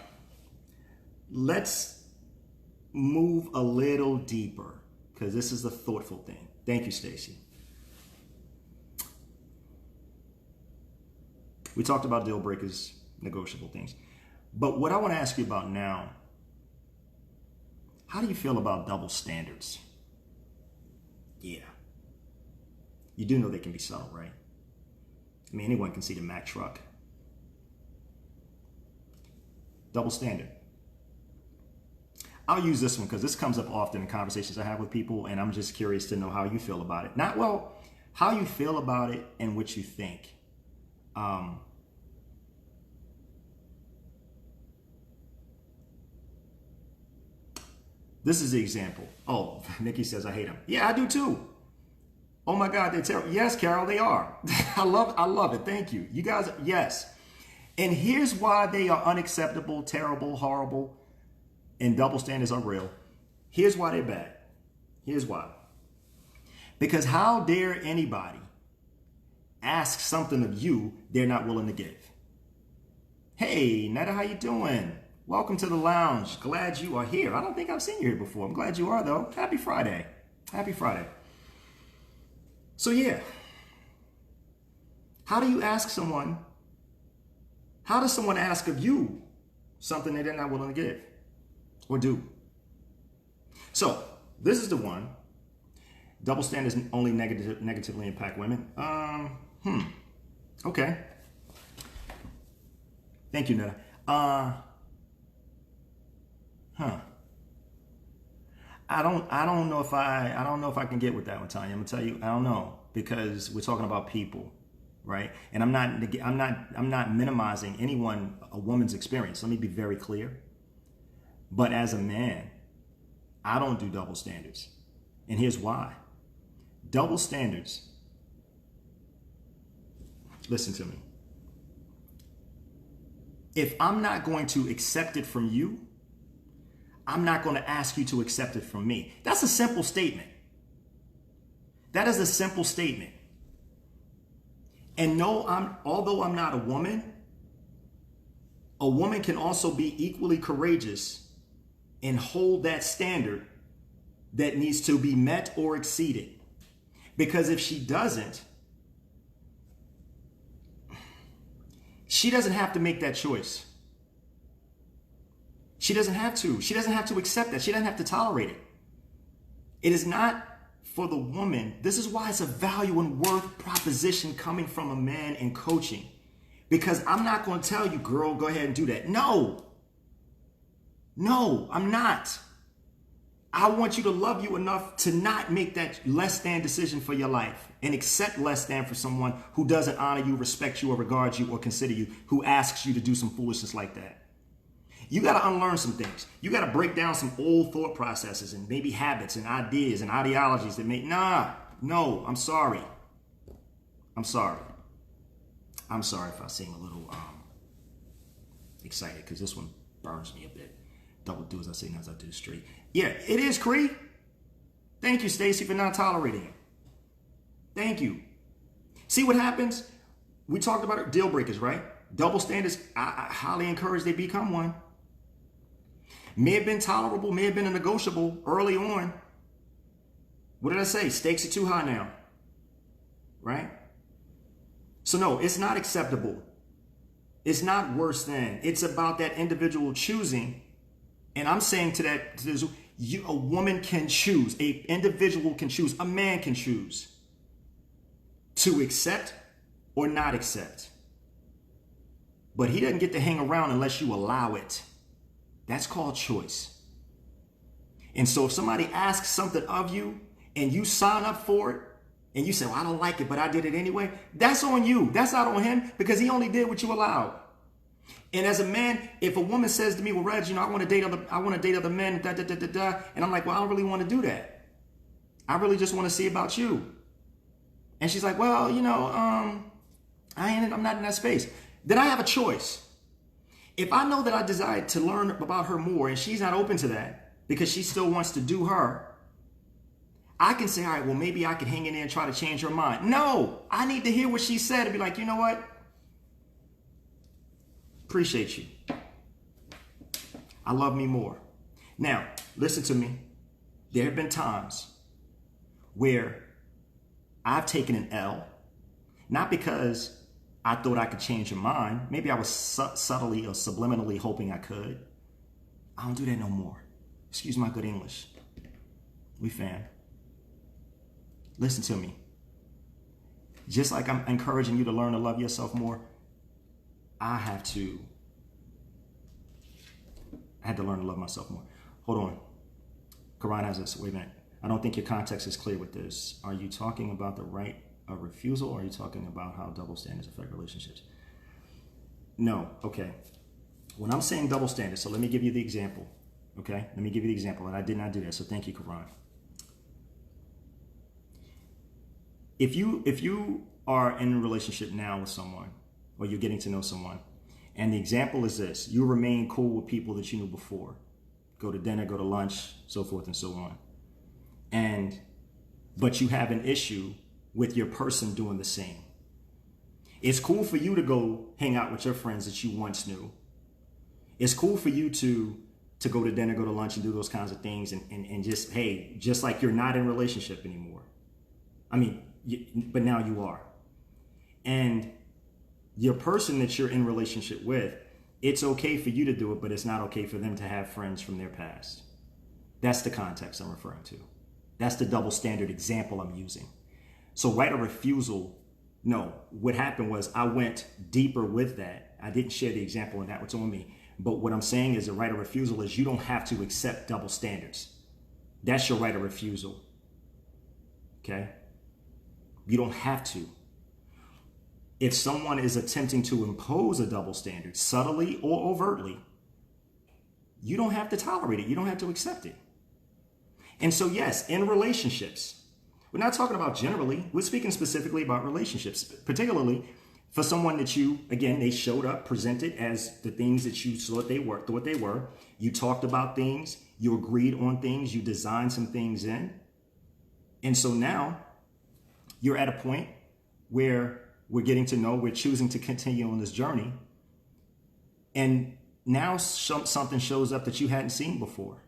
let's move a little deeper because this is a thoughtful thing. Thank you, Stacy. We talked about deal breakers, negotiable things. But what I want to ask you about now, how do you feel about double standards? Yeah. You do know they can be subtle, right? I mean, anyone can see the Mack truck. Double standard. I'll use this one because this comes up often in conversations I have with people, and I'm just curious to know how you feel about it. How you feel about it and what you think. This is the example. Oh, Nikki says, I hate them. Yeah, I do too. Oh my God, they're terrible. Yes, Carol, they are. I love it. Thank you. You guys, yes. And here's why they are unacceptable, terrible, horrible, and double standards are real. Here's why they're bad. Here's why. Because how dare anybody ask something of you they're not willing to give? Hey, Netta, how you doing? Welcome to the lounge. Glad you are here. I don't think I've seen you here before. I'm glad you are, though. Happy Friday. Happy Friday. So yeah, how do you ask someone, how does someone ask of you something that they're not willing to give or do? So this is the one. Double standards only negatively impact women. Okay. Thank you, Netta. I don't know if I can get with that one, Tanya. I'm gonna tell you, I don't know, because we're talking about people, right? And I'm not minimizing a woman's experience. Let me be very clear. But as a man, I don't do double standards. And here's why. Double standards, listen to me. If I'm not going to accept it from you, I'm not going to ask you to accept it from me. That's a simple statement. That is a simple statement. And no, although I'm not a woman can also be equally courageous and hold that standard that needs to be met or exceeded. Because if she doesn't, she doesn't have to make that choice. She doesn't have to. She doesn't have to accept that. She doesn't have to tolerate it. It is not for the woman. This is why it's a value and worth proposition coming from a man in coaching. Because I'm not going to tell you, girl, go ahead and do that. No, I'm not. I want you to love you enough to not make that less than decision for your life and accept less than for someone who doesn't honor you, respect you, or regard you, or consider you, who asks you to do some foolishness like that. You got to unlearn some things. You got to break down some old thought processes and maybe habits and ideas and ideologies that make, no, I'm sorry. I'm sorry if I seem a little excited, because this one burns me a bit. Double do as I say, not as I do straight. Yeah, it is, Cree. Thank you, Stacy, for not tolerating it. Thank you. See what happens? We talked about it, deal breakers, right? Double standards, I highly encourage they become one. May have been tolerable, may have been a negotiable early on. What did I say? Stakes are too high now, right? So no, it's not acceptable. It's not worse than. It's about that individual choosing. And I'm saying to that, a woman can choose, an individual can choose, a man can choose to accept or not accept. But he doesn't get to hang around unless you allow it. That's called choice. And so if somebody asks something of you and you sign up for it and you say, well, I don't like it, but I did it anyway, that's on you. That's not on him, because he only did what you allowed. And as a man, if a woman says to me, well, Reg, I want to date other men, and I'm like, well, I don't really want to do that. I really just want to see about you. And she's like, well, I'm not in that space. Then I have a choice. If I know that I desire to learn about her more and she's not open to that because she still wants to do her, I can say, all right, well, maybe I could hang in there and try to change her mind. No, I need to hear what she said and be like, you know what? Appreciate you. I love me more. Now, listen to me. There have been times where I've taken an L, not because I thought I could change her mind. Maybe I was subtly or subliminally hoping I could. I don't do that no more. Excuse my good English. We fam. Listen to me. Just like I'm encouraging you to learn to love yourself more, I had to learn to love myself more. Hold on. Karan has this. Wait a minute. I don't think your context is clear with this. Are you talking about the right of refusal, or are you talking about how double standards affect relationships? No. Okay. When I'm saying double standards, so let me give you the example. Okay? Let me give you the example. And I did not do that, so thank you, Karan. If you are in a relationship now with someone, or you're getting to know someone, and the example is this: you remain cool with people that you knew before. Go to dinner, go to lunch, so forth and so on. But you have an issue with your person doing the same. It's cool for you to go hang out with your friends that you once knew. It's cool for you to go to dinner, go to lunch, and do those kinds of things, and just, hey, just like you're not in a relationship anymore. I mean, but now you are. And your person that you're in relationship with, it's okay for you to do it, but it's not okay for them to have friends from their past. That's the context I'm referring to. That's the double standard example I'm using. So right of refusal, no. What happened was I went deeper with that. I didn't share the example, and that was on me. But what I'm saying is the right of refusal is you don't have to accept double standards. That's your right of refusal. Okay? You don't have to. If someone is attempting to impose a double standard, subtly or overtly, you don't have to tolerate it. You don't have to accept it. And so, yes, in relationships, we're not talking about generally. We're speaking specifically about relationships, particularly for someone that you, again, they showed up, presented as the things that you thought they were. You talked about things. you agreed on things, you designed some things in. And so now you're at a point where we're getting to know, we're choosing to continue on this journey. And now something shows up that you hadn't seen before.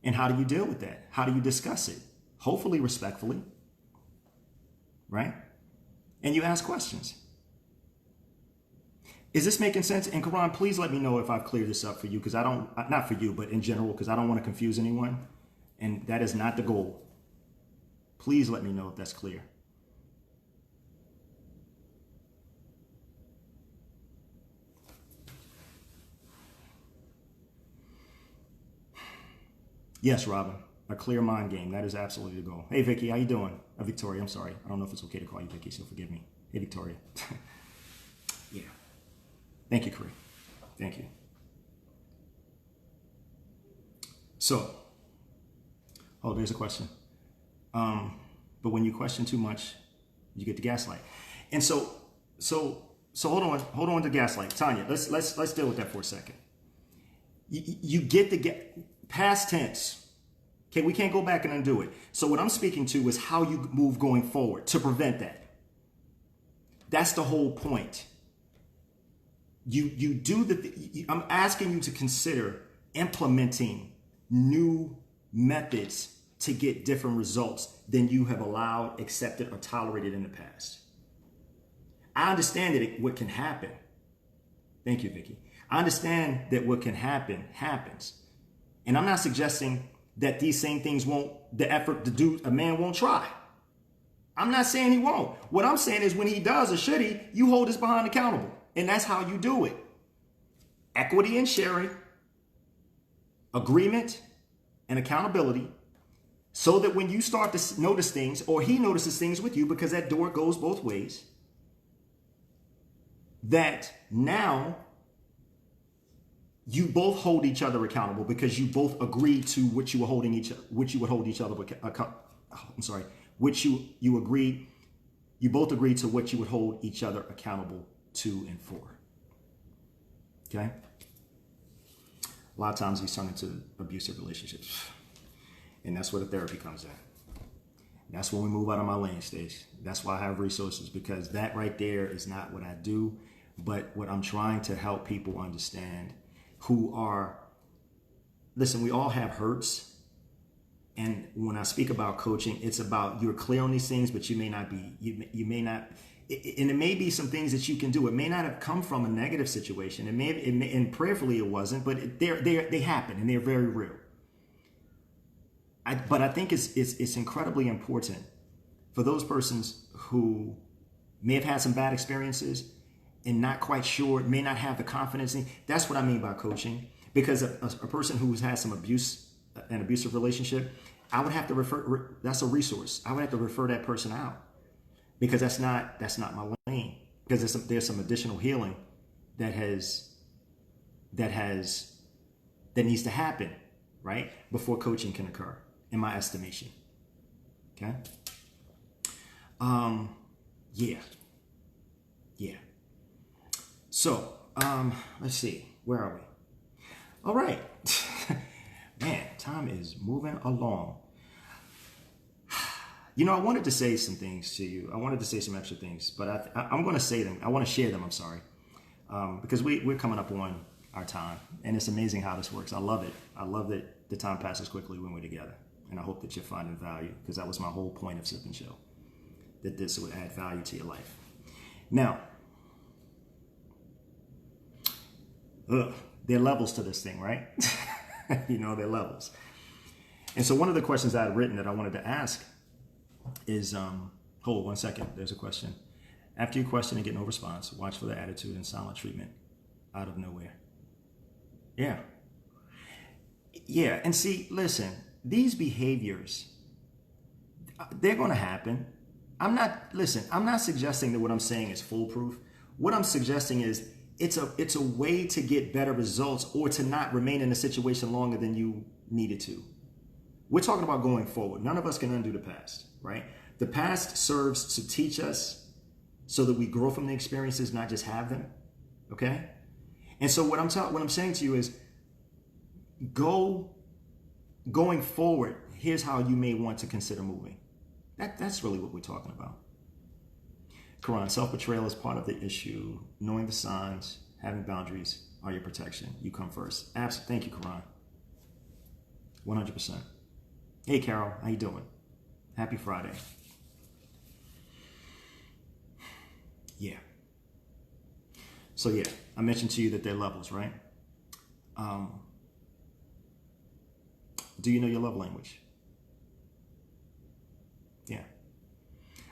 And how do you deal with that? How do you discuss it? Hopefully respectfully, right? And you ask questions. Is this making sense? And Karan, please let me know if I've cleared this up for you, because I don't, not for you, but in general, because I don't want to confuse anyone. And that is not the goal. Please let me know if that's clear. Yes, Robin, a clear mind game. That is absolutely the goal. Hey, Vicky, how you doing? Victoria, I'm sorry. I don't know if it's okay to call you Vicky, so forgive me. Hey, Victoria. Yeah. Thank you, Corey. Thank you. So, oh, there's a question. But when you question too much, you get the gaslight. And so hold on to gaslight. Tanya, let's deal with that for a second. You get the past tense. Okay, we can't go back and undo it. So what I'm speaking to is how you move going forward to prevent that. That's the whole point. You do I'm asking you to consider implementing new methods to get different results than you have allowed, accepted, or tolerated in the past. I understand that what can happen. Thank you, Vicky. I understand that what can happen happens. And I'm not suggesting that these same things the effort to do, a man won't try. I'm not saying he won't. What I'm saying is when he does, or should he, you hold his behind accountable. And that's how you do it. Equity and sharing, agreement and accountability, so that when you start to notice things, or he notices things with you, because that door goes both ways, that now you both hold each other accountable, because you both agreed to what you were holding you both agreed to what you would hold each other accountable to and for. Okay? A lot of times these turn into abusive relationships. And that's where the therapy comes in. That's when we move out of my lane stage. That's why I have resources, because that right there is not what I do, but what I'm trying to help people understand who are, listen, we all have hurts. And when I speak about coaching, it's about you're clear on these things, but you may not be, you may not, and it may be some things that you can do. It may not have come from a negative situation. And prayerfully it wasn't, but they happen and they're very real. But I think it's incredibly important for those persons who may have had some bad experiences and not quite sure, may not have the confidence in. That's what I mean by coaching. Because a person who's had some an abusive relationship, I would have to that's a resource. I would have to refer that person out, because that's not my lane. Because there's some additional healing that needs to happen, right, before coaching can occur, in my estimation. Okay. Yeah. So, let's see. Where are we? All right. Man, time is moving along. You know, I wanted to say some things to you. I wanted to say some extra things, but I'm going to say them. I want to share them. I'm sorry. Because we're coming up on our time, and it's amazing how this works. I love it. I love that the time passes quickly when we're together. And I hope that you're finding value, because that was my whole point of Sip and Chill, that this would add value to your life. Now, there are levels to this thing, right? You know, there are levels. And so one of the questions I had written that I wanted to ask is, hold 1 second, there's a question. After you question and get no response, watch for the attitude and silent treatment out of nowhere. Yeah. Yeah, and see, listen, these behaviors, they're going to happen. I'm not suggesting that what I'm saying is foolproof. What I'm suggesting is it's a way to get better results, or to not remain in a situation longer than you needed to. We're talking about going forward. None of us can undo the past, right? The past serves to teach us so that we grow from the experiences, not just have them. Okay? And so what I'm saying to you is, go going forward, here's how you may want to consider moving. That's really what we're talking about. Quran, self-betrayal is part of the issue. Knowing the signs, having boundaries are your protection. You come first. Absolutely. Thank you, Quran. 100%. Hey, Carol, how you doing? Happy Friday. Yeah. So yeah, I mentioned to you that they're levels, right? Do you know your love language? Yeah.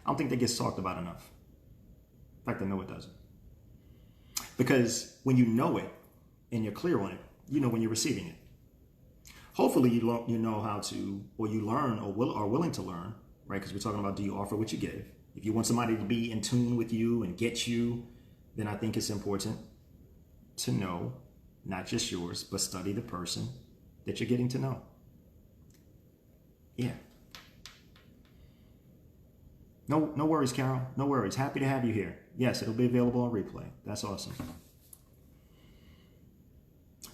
I don't think that gets talked about enough. In fact, I know it doesn't. Because when you know it and you're clear on it, you know when you're receiving it. Hopefully you know how to, or you learn or are willing to learn, right? Because we're talking about, do you offer what you give? If you want somebody to be in tune with you and get you, then I think it's important to know, not just yours, but study the person that you're getting to know. Yeah. No worries, Carol. No worries. Happy to have you here. Yes, it'll be available on replay. That's awesome.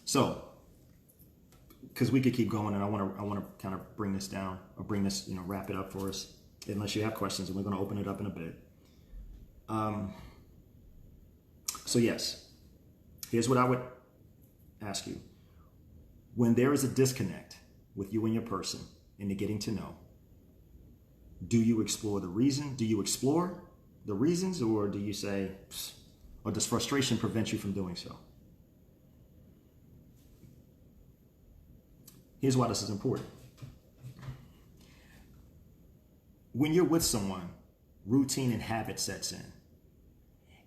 So, because we could keep going, and I want to kind of bring this down, or bring this, wrap it up for us. Unless you have questions, and we're going to open it up in a bit. So yes, here's what I would ask you. When there is a disconnect with you and your person in the getting to know, do you explore the reason? Do you explore the reasons, or do you say, or does frustration prevent you from doing so? Here's why this is important. When you're with someone, routine and habit sets in.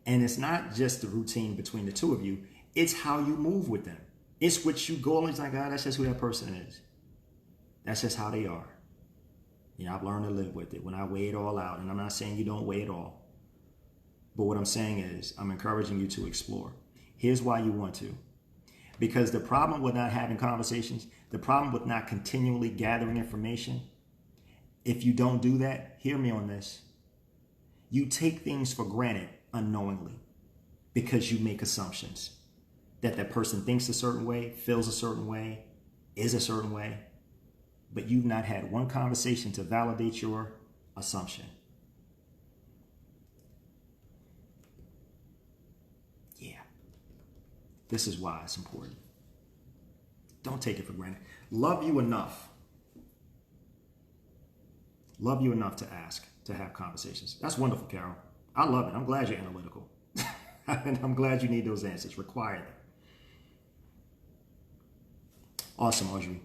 And it's not just the routine between the two of you, it's how you move with them. It's what you go, it's like, that's just who that person is. That's just how they are. I've learned to live with it when I weigh it all out. And I'm not saying you don't weigh it all. But what I'm saying is, I'm encouraging you to explore. Here's why you want to. Because the problem with not having conversations, the problem with not continually gathering information, if you don't do that, hear me on this. You take things for granted unknowingly because you make assumptions that that person thinks a certain way, feels a certain way, is a certain way, but you've not had one conversation to validate your assumption. Yeah. This is why it's important. Don't take it for granted. Love you enough. Love you enough to ask, to have conversations. That's wonderful, Carol. I love it. I'm glad you're analytical. And I'm glad you need those answers. Require them. Awesome, Audrey.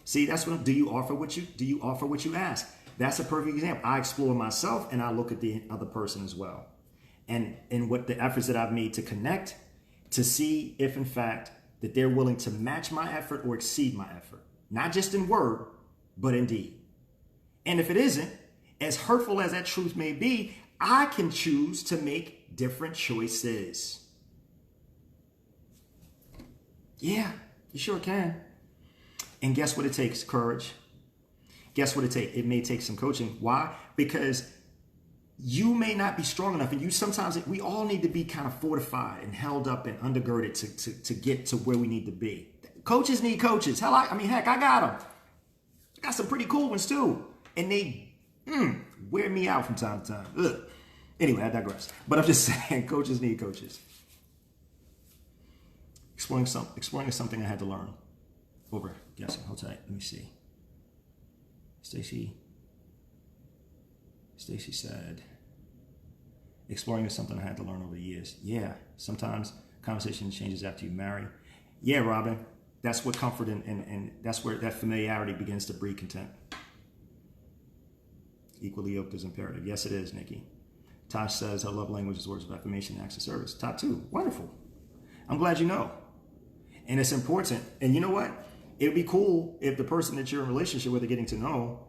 See, that's what, do you offer what you ask? That's a perfect example. I explore myself and I look at the other person as well. And what the efforts that I've made to connect, to see if in fact that they're willing to match my effort or exceed my effort. Not just in word, but in deed. And if it isn't, as hurtful as that truth may be, I can choose to make different choices. Yeah, you sure can. And guess what it takes? Courage. Guess what it takes? It may take some coaching. Why? Because you may not be strong enough, and sometimes we all need to be kind of fortified and held up and undergirded to get to where we need to be. Coaches need coaches. Heck, I got them. I got some pretty cool ones too. And they wear me out from time to time. Ugh. Anyway, I digress. But I'm just saying, coaches need coaches. Exploring is something I had to learn over guessing. Hold tight. Let me see. Stacy said, exploring is something I had to learn over the years. Yeah, sometimes conversation changes after you marry. Yeah, Robin, that's what comfort and that's where that familiarity begins to breed content. Equally yoked is imperative. Yes, it is, Nikki. Tosh says her love language is words of affirmation and acts of service. Top 2. Wonderful. I'm glad you know. And it's important. And you know what? It would be cool if the person that you're in a relationship with are getting to know,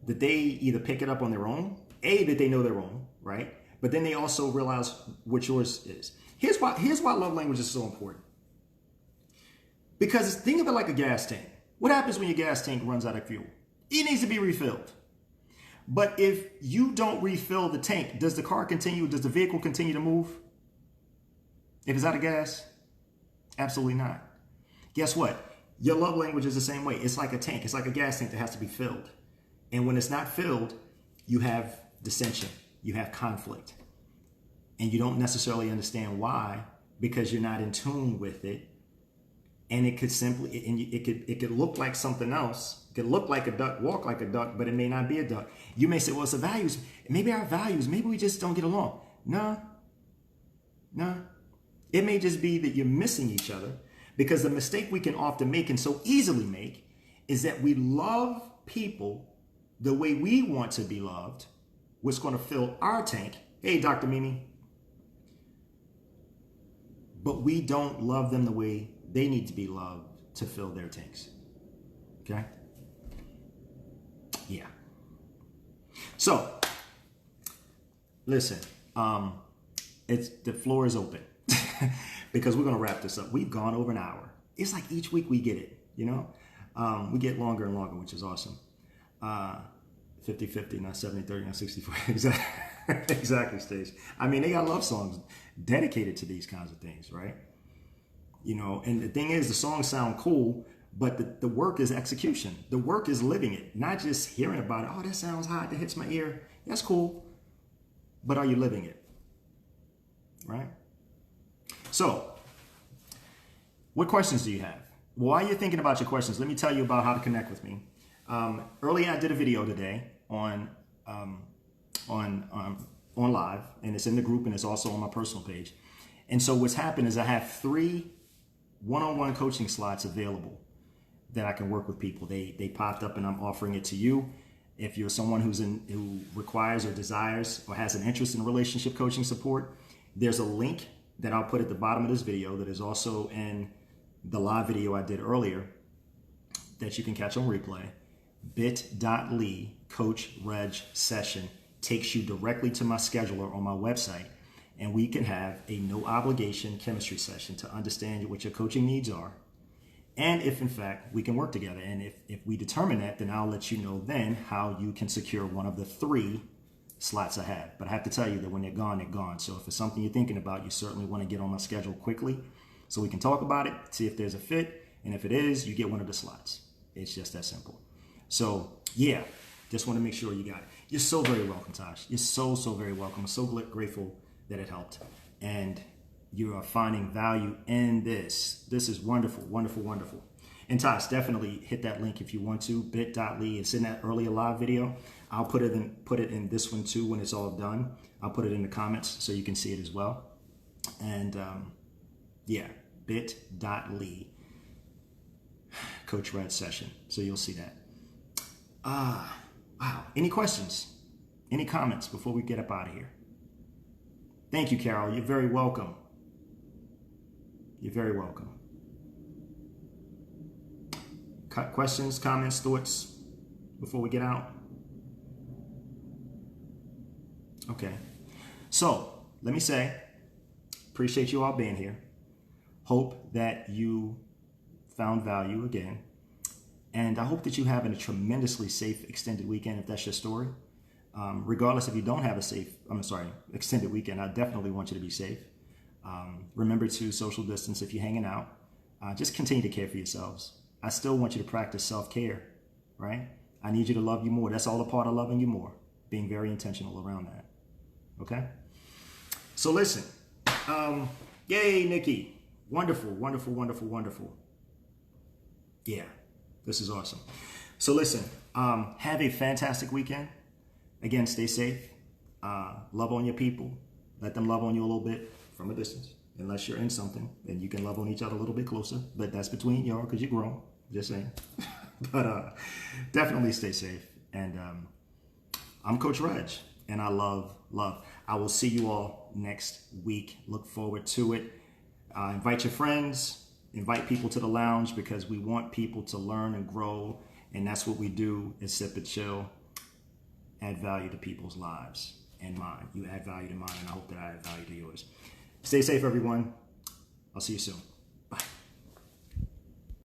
that they either pick it up on their own, that they know their own, right? But then they also realize what yours is. Here's why love language is so important. Because think of it like a gas tank. What happens when your gas tank runs out of fuel? It needs to be refilled. But if you don't refill the tank, does the vehicle continue to move? If it's out of gas? Absolutely not. Guess what? Your love language is the same way. It's like a tank. It's like a gas tank that has to be filled. And when it's not filled, you have dissension. You have conflict. And you don't necessarily understand why, because you're not in tune with it. And it could simply, and it could look like something else. It could look like a duck, walk like a duck, but it may not be a duck. You may say, well, it's the values. Maybe our values, maybe we just don't get along. No. It may just be that you're missing each other, because the mistake we can often make, and so easily make, is that we love people the way we want to be loved, what's going to fill our tank. Hey, Dr. Mimi. But we don't love them the way they need to be loved to fill their tanks. Okay? Yeah. So, listen, the floor is open because we're going to wrap this up. We've gone over an hour. It's like each week we get it, you know? We get longer and longer, which is awesome. 50-50, not 70-30, not 64. Exactly, Stage. I mean, they got love songs dedicated to these kinds of things, right? You know, and the thing is, the songs sound cool, but the work is execution. The work is living it, not just hearing about it. Oh, that sounds hot. That hits my ear. That's cool. But are you living it? Right? So, what questions do you have? While you're thinking about your questions, let me tell you about how to connect with me. Earlier, I did a video today on live, and it's in the group, and it's also on my personal page. And so what's happened is I have 3 one-on-one coaching slots available that I can work with people. They popped up, and I'm offering it to you. If you're someone who requires or desires or has an interest in relationship coaching support, there's a link that I'll put at the bottom of this video that is also in the live video I did earlier that you can catch on replay. bit.ly Coach Reg session takes you directly to my scheduler on my website, and we can have a no obligation chemistry session to understand what your coaching needs are, and if in fact we can work together. And if we determine that, then I'll let you know then how you can secure one of the 3 slots I have. But I have to tell you that when they're gone, they're gone. So if it's something you're thinking about, you certainly want to get on my schedule quickly so we can talk about it, see if there's a fit, and if it is, you get one of the slots. It's just that simple. So yeah, just want to make sure you got it. You're so very welcome, Tosh. You're so very welcome. I'm so grateful that it helped. And you are finding value in this. This is wonderful, wonderful, wonderful. And Tosh, definitely hit that link if you want to, bit.ly. It's in that earlier live video. I'll put it in this one too when it's all done. I'll put it in the comments so you can see it as well. And yeah, bit.ly Coach Reg session. So you'll see that. Wow. Any questions? Any comments before we get up out of here? Thank you, Carol. You're very welcome. You're very welcome. Questions, comments, thoughts before we get out? Okay. So let me say, appreciate you all being here. Hope that you found value again. And I hope that you have a tremendously safe extended weekend if that's your story. Regardless if you don't have extended weekend, I definitely want you to be safe. Remember to social distance if you're hanging out. Just continue to care for yourselves. I still want you to practice self-care, right? I need you to love you more. That's all a part of loving you more. Being very intentional around that. Okay? So listen. Yay, Nikki. Wonderful, wonderful, wonderful, wonderful. Yeah. This is awesome. So listen, have a fantastic weekend. Again, stay safe. Love on your people. Let them love on you a little bit from a distance. Unless you're in something, then you can love on each other a little bit closer. But that's between y'all because you're grown. Just saying. But definitely stay safe. And I'm Coach Reg, and I love. I will see you all next week. Look forward to it. Invite your friends. Invite people to the lounge because we want people to learn and grow. And that's what we do is Sip and Chill. Add value to people's lives and mine. You add value to mine, and I hope that I add value to yours. Stay safe, everyone. I'll see you soon.